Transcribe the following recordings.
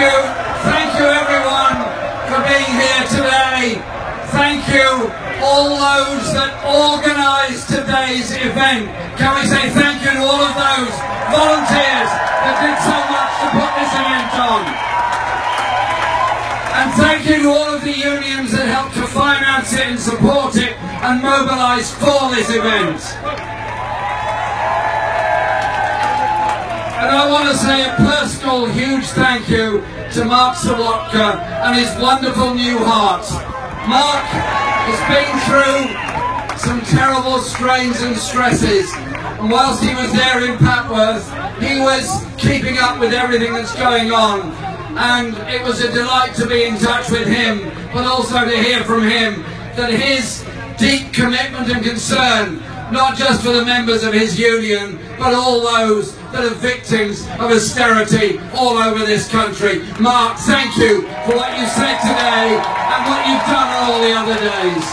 Thank you everyone for being here today. Thank you all those that organised today's event. Can we say thank you to all of those volunteers that did so much to put this event on? And thank you to all of the unions that helped to finance it and support it and mobilise for this event. And I want to say a personal huge thank you to Mark Sawatka and his wonderful new heart. Mark has been through some terrible strains and stresses, and whilst he was there in Papworth, he was keeping up with everything that's going on, and it was a delight to be in touch with him, but also to hear from him that his deep commitment and concern, not just for the members of his union, but all those that are victims of austerity all over this country. Mark, thank you for what you said today and what you've done on all the other days.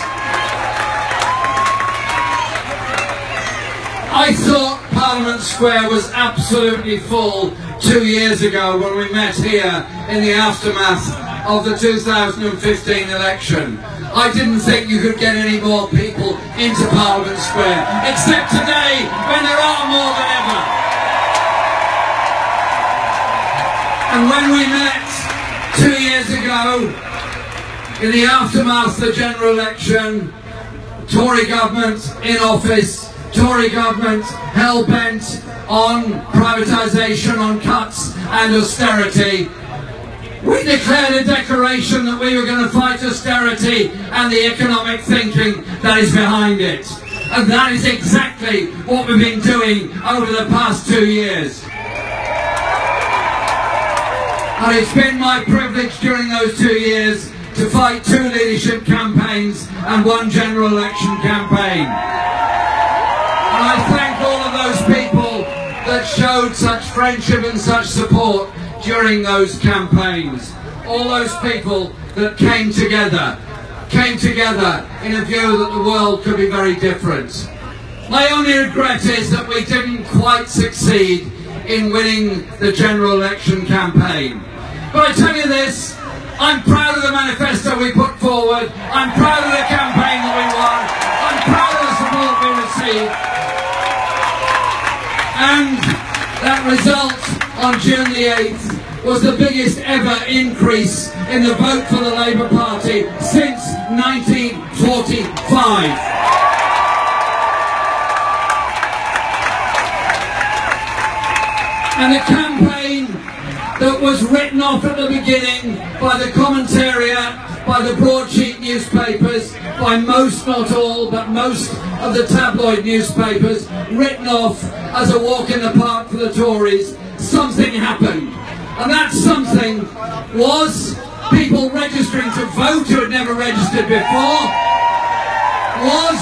I thought Parliament Square was absolutely full 2 years ago when we met here in the aftermath of the 2015 election. I didn't think you could get any more people into Parliament Square, except today when there are more than ever. And when we met 2 years ago in the aftermath of the general election, Tory government in office, Tory government hell-bent on privatisation, on cuts and austerity, we declared a declaration that we were going to fight austerity and the economic thinking that is behind it. And that is exactly what we've been doing over the past 2 years. And it's been my privilege during those 2 years to fight 2 leadership campaigns and 1 general election campaign. And I thank all of those people that showed such friendship and such support during those campaigns. All those people that came together in a view that the world could be very different. My only regret is that we didn't quite succeed in winning the general election campaign. But I tell you this, I'm proud of the manifesto we put forward, I'm proud of the campaign that we won, I'm proud of the support we received, and that result on June the 8th was the biggest ever increase in the vote for the Labour Party since 1945. And a campaign that was written off at the beginning by the commentariat, by the broadsheet newspapers, by most, not all, but most of the tabloid newspapers, written off as a walk in the park for the Tories. Something happened. And that something was people registering to vote who had never registered before, was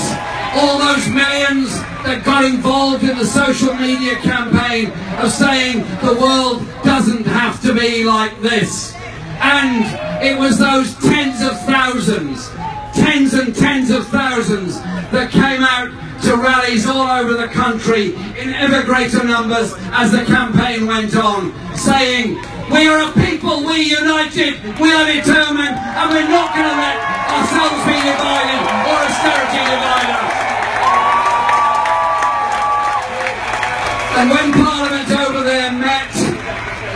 all those millions that got involved in the social media campaign of saying the world doesn't have to be like this. And it was those tens and tens of thousands that came out to rallies all over the country in ever greater numbers as the campaign went on, saying, we are a people, we united, we are determined, and we're not going to let ourselves be divided or austerity divide us. And when Parliament over there met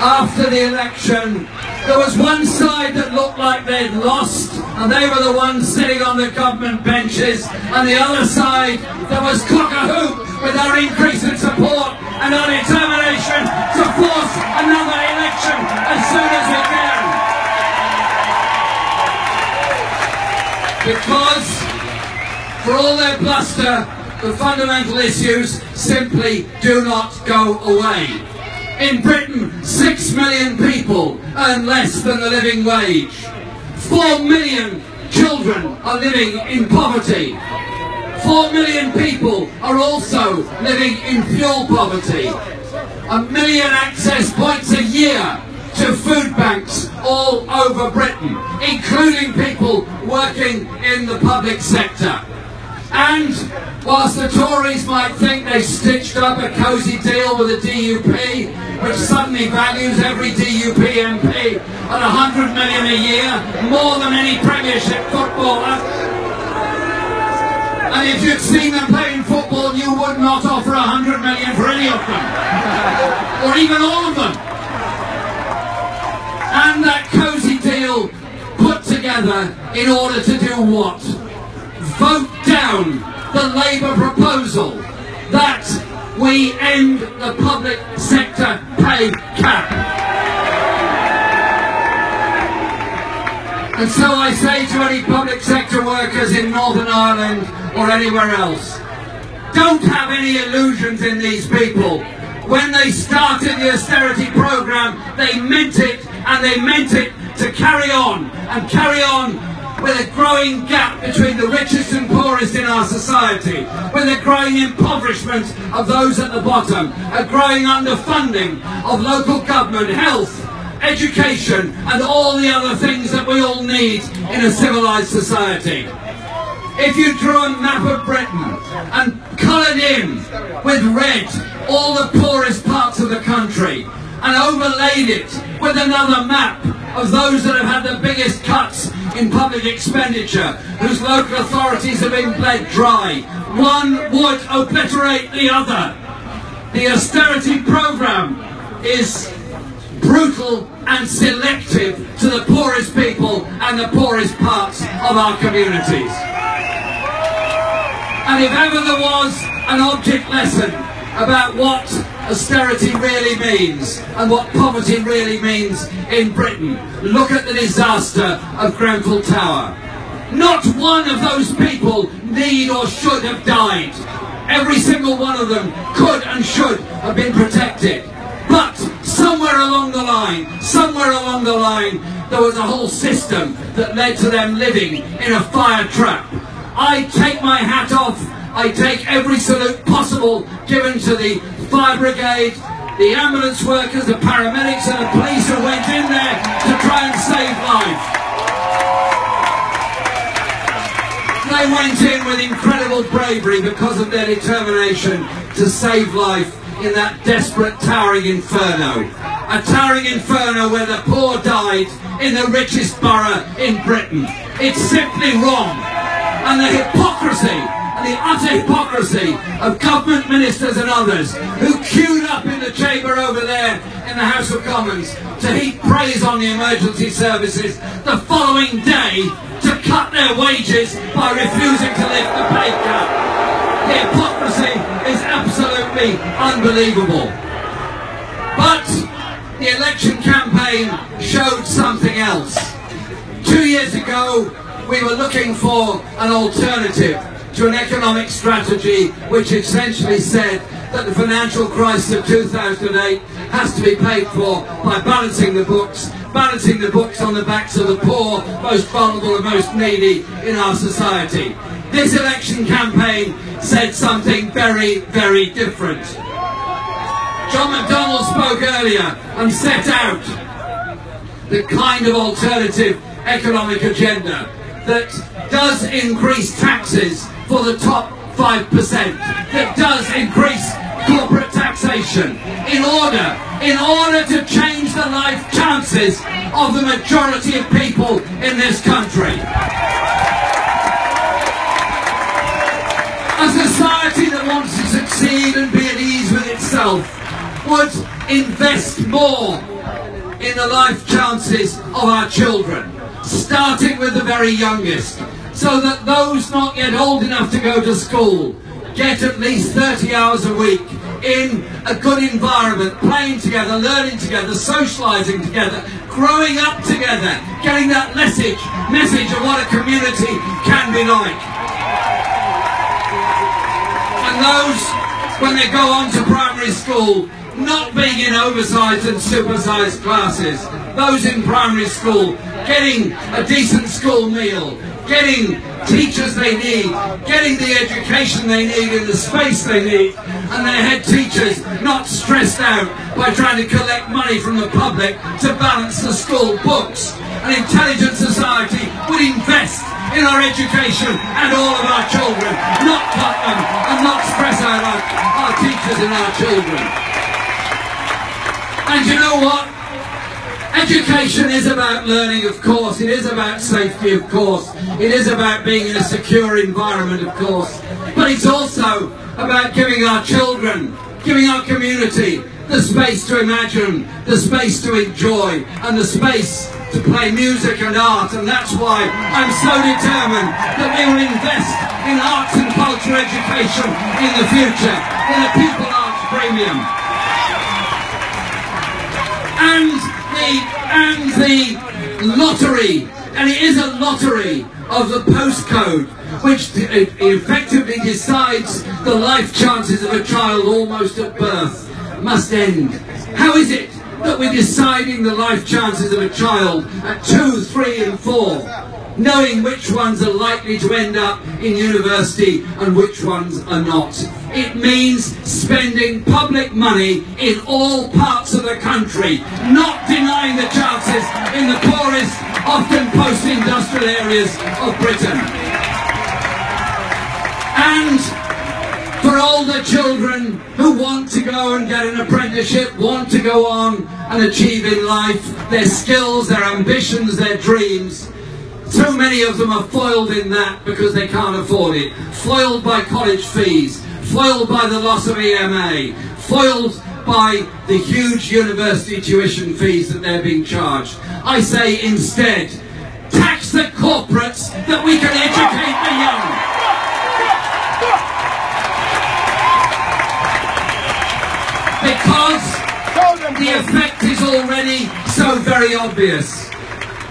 after the election, there was one side that looked like they'd lost, and they were the ones sitting on the government benches, and the other side that was cock-a-hoop with our increase in support and our determination to force another election as soon as we can. Because, for all their bluster, the fundamental issues simply do not go away. In Britain, 6 million people earn less than the living wage. 4 million children are living in poverty. 4 million people are also living in fuel poverty. 1 million access points a year to food banks all over Britain, including people working in the public sector. And whilst the Tories might think they stitched up a cosy deal with the DUP, which suddenly values every DUP MP at 100 million a year, more than any Premiership footballer. And if you'd seen them playing football, you would not offer 100 million for any of them, or even all of them. And that cosy deal put together in order to do what? Vote down the Labour proposal that we end the public sector pay cap. And so I say to any public sector workers in Northern Ireland or anywhere else, don't have any illusions in these people. When they started the austerity programme, they meant it, and they meant it to carry on, and carry on with a growing gap between the richest and poorest in our society, with a growing impoverishment of those at the bottom, a growing underfunding of local government, health, education, and all the other things that we all need in a civilised society. If you drew a map of Britain and coloured in with red all the poorest parts of the country, and overlaid it with another map of those that have had the biggest cuts in public expenditure, whose local authorities have been bled dry, one would obliterate the other. The austerity programme is brutal and selective to the poorest people and the poorest parts of our communities. And if ever there was an object lesson about what austerity really means and what poverty really means in Britain, look at the disaster of Grenfell Tower. Not one of those people need or should have died. Every single one of them could and should have been protected. But somewhere along the line, there was a whole system that led to them living in a fire trap. I take my hat off. I take every salute possible given to the fire brigade, the ambulance workers, the paramedics and the police who went in there to try and save life. They went in with incredible bravery because of their determination to save life in that desperate towering inferno. A towering inferno where the poor died in the richest borough in Britain. It's simply wrong. And the hypocrisy, the utter hypocrisy of government ministers and others who queued up in the chamber over there in the House of Commons to heap praise on the emergency services the following day to cut their wages by refusing to lift the pay cap. The hypocrisy is absolutely unbelievable. But the election campaign showed something else. 2 years ago, we were looking for an alternative to an economic strategy which essentially said that the financial crisis of 2008 has to be paid for by balancing the books on the backs of the poor, most vulnerable and most needy in our society. This election campaign said something very, very different. John McDonnell spoke earlier and set out the kind of alternative economic agenda that does increase taxes for the top 5%, that does increase corporate taxation in order to change the life chances of the majority of people in this country. A society that wants to succeed and be at ease with itself would invest more in the life chances of our children, starting with the very youngest, so that those not yet old enough to go to school get at least 30 hours a week in a good environment, playing together, learning together, socialising together, growing up together, getting that message of what a community can be like. And those, when they go on to primary school, not being in oversized and supersized classes, those in primary school getting a decent school meal, getting teachers they need, getting the education they need in the space they need, and their head teachers not stressed out by trying to collect money from the public to balance the school books. An intelligent society would invest in our education and all of our children, not cut them and not stress out our teachers and our children. And you know what? Education is about learning, of course. It is about safety, of course. It is about being in a secure environment, of course. But it's also about giving our children, giving our community the space to imagine, the space to enjoy, and the space to play music and art. And that's why I'm so determined that we will invest in arts and culture education in the future, in a pupil arts premium. And the lottery, and it is a lottery of the postcode, which effectively decides the life chances of a child almost at birth, must end. How is it that we're deciding the life chances of a child at 2, 3 and 4, knowing which ones are likely to end up in university and which ones are not? It means spending public money in all parts of the country, not denying the chances in the poorest, often post-industrial areas of Britain. And for older children who want to go and get an apprenticeship, want to go on and achieve in life their skills, their ambitions, their dreams, so many of them are foiled in that because they can't afford it. Foiled by college fees, foiled by the loss of EMA, foiled by the huge university tuition fees that they're being charged. I say instead, tax the corporates that we can educate the young. Because the effect is already so very obvious.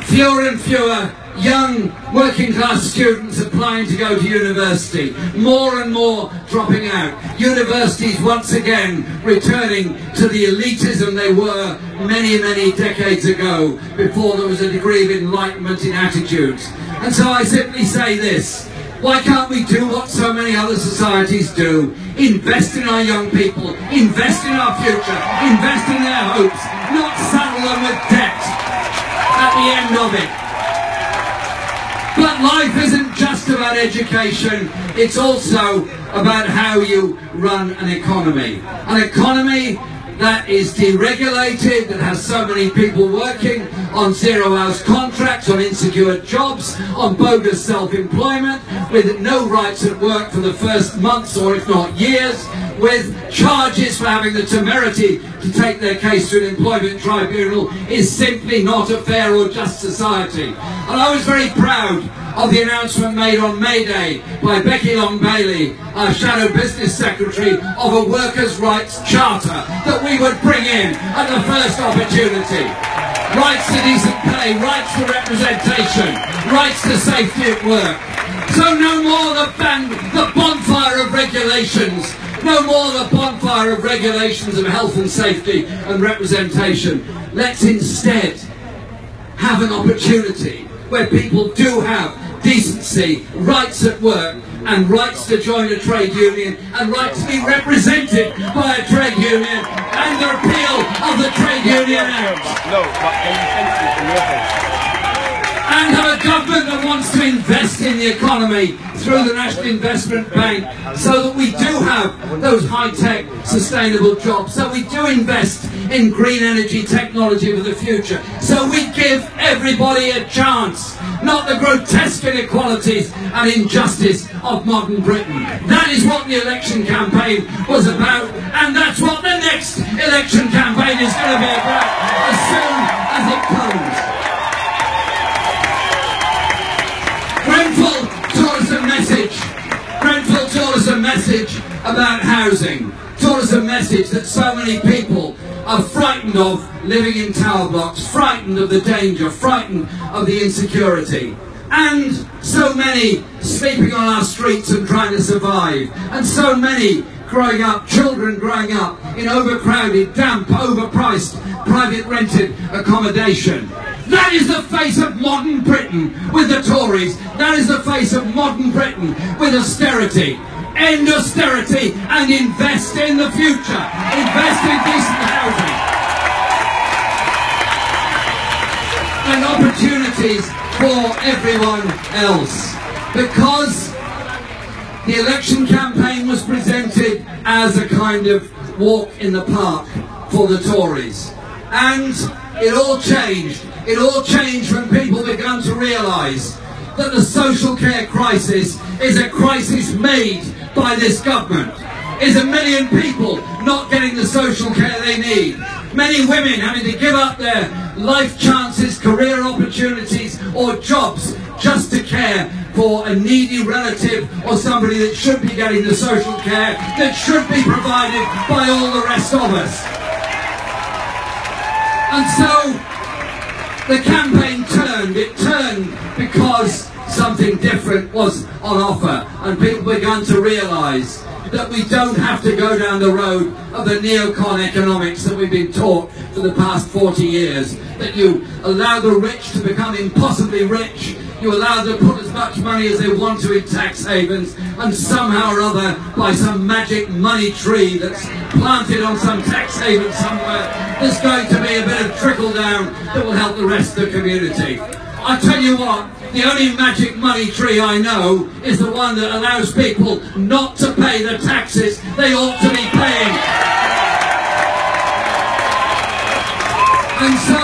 Fewer and fewer young working class students applying to go to university, more and more dropping out. Universities once again returning to the elitism they were many, many decades ago, before there was a degree of enlightenment in attitudes. And so I simply say this: why can't we do what so many other societies do? Invest in our young people, invest in our future, invest in their hopes, not saddle them with debt at the end of it. But life isn't just about education, it's also about how you run an economy. An economy that is deregulated, that has so many people working on zero-hours contracts, on insecure jobs, on bogus self-employment, with no rights at work for the first months or if not years, with charges for having the temerity to take their case to an employment tribunal, is simply not a fair or just society. And I was very proud of the announcement made on May Day by Becky Long-Bailey, our Shadow Business Secretary, of a workers' rights charter that we would bring in at the first opportunity. Rights to decent pay, rights to representation, rights to safety at work. So no more the bonfire of regulations, no more the bonfire of regulations of health and safety and representation. Let's instead have an opportunity where people do have decency, rights at work, and rights to join a trade union, and rights to be represented by a trade union, and the repeal of the Trade Union Act. And have a government that wants to invest in the economy through the National Investment Bank, so that we do have those high-tech, sustainable jobs, so we do invest in green energy technology for the future, so we give everybody a chance, not the grotesque inequalities and injustice of modern Britain. That is what the election campaign was about, and that's what the next election campaign is going to be about as soon as it comes. Grenfell taught us a message. Grenfell taught us a message about housing. Taught us a message that so many people are frightened of living in tower blocks, frightened of the danger, frightened of the insecurity. And so many sleeping on our streets and trying to survive. And so many growing up, children growing up in overcrowded, damp, overpriced, private rented accommodation. That is the face of modern Britain with the Tories. That is the face of modern Britain with austerity. End austerity and invest in the future. Invest in decent housing. And opportunities for everyone else. Because the election campaign was presented as a kind of walk in the park for the Tories. And it all changed. It all changed when people began to realise that the social care crisis is a crisis made by this government. Is 1 million people not getting the social care they need. Many women having to give up their life chances, career opportunities or jobs just to care for a needy relative or somebody that should be getting the social care that should be provided by all the rest of us. And so the campaign turned. It turned because something different was on offer, and people began to realise that we don't have to go down the road of the neocon economics that we've been taught for the past 40 years, that you allow the rich to become impossibly rich, you allow them to put as much money as they want to in tax havens, and somehow or other, by some magic money tree that's planted on some tax haven somewhere, there's going to be a bit of trickle down that will help the rest of the community. I tell you what, the only magic money tree I know is the one that allows people not to pay the taxes they ought to be paying. And so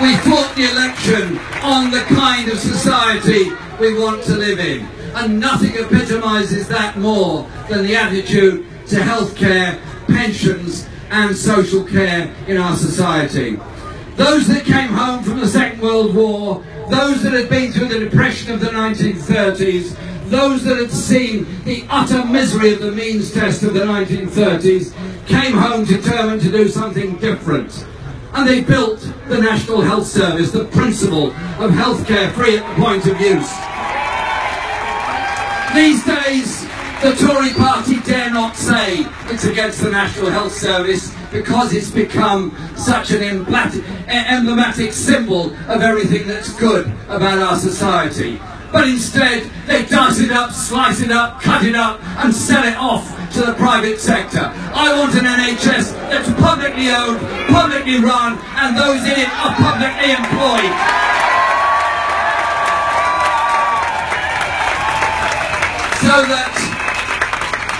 we fought the election on the kind of society we want to live in. And nothing epitomises that more than the attitude to healthcare, pensions and social care in our society. Those that came home from the Second World War, those that had been through the Depression of the 1930s, those that had seen the utter misery of the means test of the 1930s, came home determined to do something different. And they built the National Health Service, the principle of healthcare free at the point of use. These days, the Tory party dare not say it's against the National Health Service because it's become such an emblematic symbol of everything that's good about our society. But instead, they dice it up, slice it up, cut it up and sell it off to the private sector. I want an NHS that's publicly owned, publicly run, and those in it are publicly employed. So that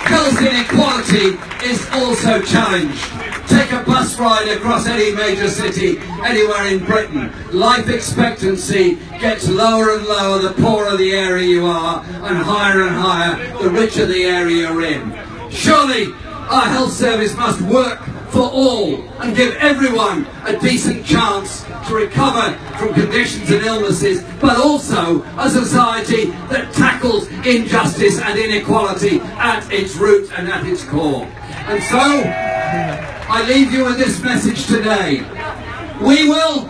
health inequality is also challenged. Take a bus ride across any major city anywhere in Britain. Life expectancy gets lower and lower the poorer the area you are, and higher the richer the area you're in. Surely our health service must work for all and give everyone a decent chance to recover from conditions and illnesses, but also a society that tackles injustice and inequality at its root and at its core. And so, I leave you with this message today. We will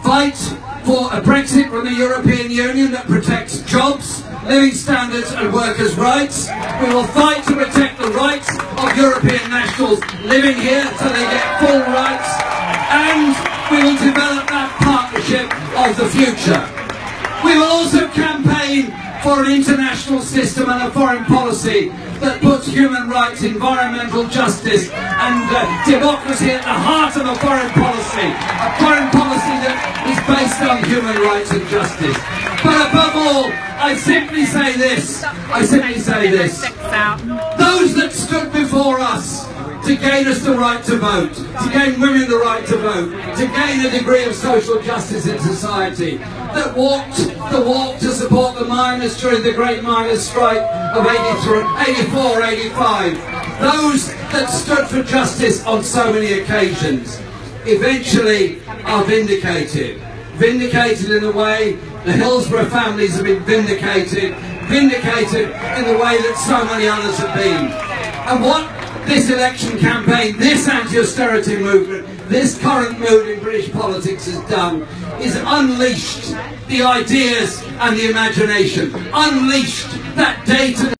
fight for a Brexit from the European Union that protects jobs, living standards and workers' rights. We will fight to protect the rights of European nationals living here so they get full rights, and we will develop that partnership of the future. We will also campaign for an international system and a foreign policy that puts human rights, environmental justice and democracy at the heart of a foreign policy that is based on human rights and justice. But above all, I simply say this, those that stood before us to gain us the right to vote, to gain women the right to vote, to gain a degree of social justice in society, that walked the walk to support the miners during the great miners' strike of 84, 85, those that stood for justice on so many occasions, eventually are vindicated. Vindicated in the way the Hillsborough families have been vindicated in the way that so many others have been. And what this election campaign, this anti-austerity movement, this current mood in British politics has done is unleashed the ideas and the imagination, unleashed that day-to-day